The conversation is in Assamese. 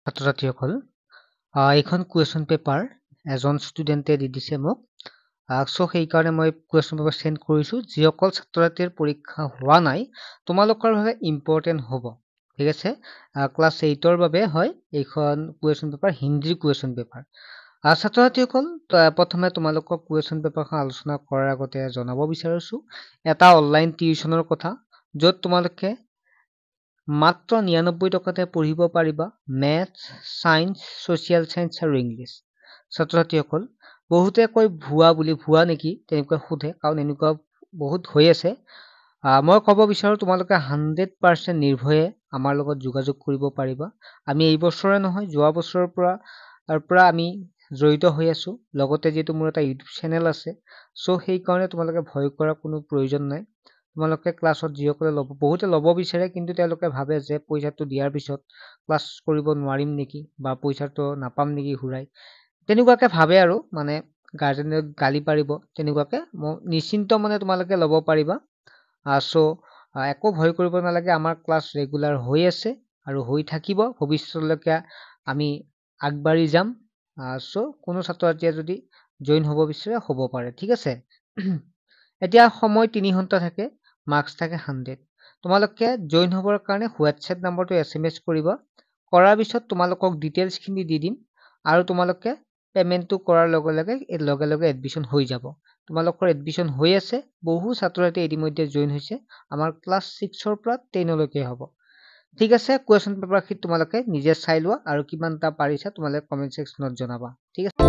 ছাত্ৰ-ছাত্ৰীসকল এইখন কুৱেশ্যন পেপাৰ এজন ষ্টুডেণ্টে দি দিছে মোক চ' সেইকাৰণে মই কুৱেশ্যন পেপাৰ চেণ্ড কৰিছোঁ যিসকল ছাত্ৰ-ছাত্ৰীৰ পৰীক্ষা হোৱা নাই তোমালোকৰ বাবে ইম্পৰ্টেণ্ট হ'ব ঠিক আছে ক্লাছ 8ৰ বাবে হয় এইখন কুৱেশ্যন পেপাৰ হিন্দীৰ কুৱেশ্যন পেপাৰ ছাত্ৰ-ছাত্ৰীসকল প্ৰথমে তোমালোকৰ কুৱেশ্যন পেপাৰখন আলোচনা কৰাৰ আগতে জনাব বিচাৰিছোঁ এটা অনলাইন টিউশ্যনৰ কথা য'ত তোমালোকে মাত্ৰ 99 টকাতে পঢ়িব পাৰিবা মেথছ সায়েন্স সোশিয়াল সায়েন্স আৰু ইংলিছ ছাত্ৰ-ছাত্ৰীসকল বহুতে কয় ভুৱা নেকি তেনেকুৱা সোধে কাৰণ এনেকুৱা বহুত হৈ আছে মই ক'ব বিচাৰো তোমালোকে 100% নিৰ্ভয়ে আমাৰ লগত যোগাযোগ কৰিব পাৰিবা আমি এই বছৰে নহয় যোৱা বছৰৰ পৰা আমি জড়িত হৈ আছো লগতে যেটো মোৰ এটা ইউটিউব চেনেল আছে সো সেই কাৰণে তোমালোকে ভয় কৰাৰ কোনো প্ৰয়োজন নাই তোমালোকে ক্লাছত যিসকলে বহুতে ল'ব বিচাৰে কিন্তু তেওঁলোকে ভাবে যে পইচাটো দিয়াৰ পিছত ক্লাছ কৰিব নোৱাৰিম নেকি বা পইচাটো নাপাম নেকি ঘূৰাই তেনেকুৱাকে ভাবে আৰু মানে গাৰ্জেনে গালি পাৰিব তেনেকুৱাকে নিশ্চিন্ত মানে তোমালোকে ল'ব পাৰিবা সো একো ভয় কৰিব নালাগে আমাৰ ক্লাছ ৰেগুলাৰ হৈ আছে আৰু হৈ থাকিব ভৱিষ্যতলৈকে আমি আগবাঢ়ি যাম সো কোনো ছাত্ৰ-ছাত্ৰীয়ে যদি জইন হ'ব বিচাৰে হ'ব পাৰে ঠিক আছে এতিয়া সময় 3 ঘণ্টা থাকে মাৰ্কস থাকে 100 তোমালোকে জইন হ'বৰ কাৰণে হোৱাটসএপ নম্বৰটো এছএমএছ কৰিবা কৰাৰ পিছত তোমালোকক ডিটেইলছ খিনি দি দিম আৰু তোমালোকে পেমেন্টটো কৰাৰ লগে লগে এডমিশন হৈ যাব তোমালোকৰ এডমিশন হৈ আছে বহু ছাত্ৰ-ছাত্ৰী ইতিমধ্যে জইন হৈছে আমাৰ ক্লাছ 6ৰ পৰা 10 লৈকে হ'ব ঠিক আছে কুৱেশ্যন পেপাৰ খিট তোমালোকে নিজে চাই লোৱা আৰু কিমানটা পাৰিছা তোমালোকে কমেন্ট সেকশনত জনাবা ঠিক আছে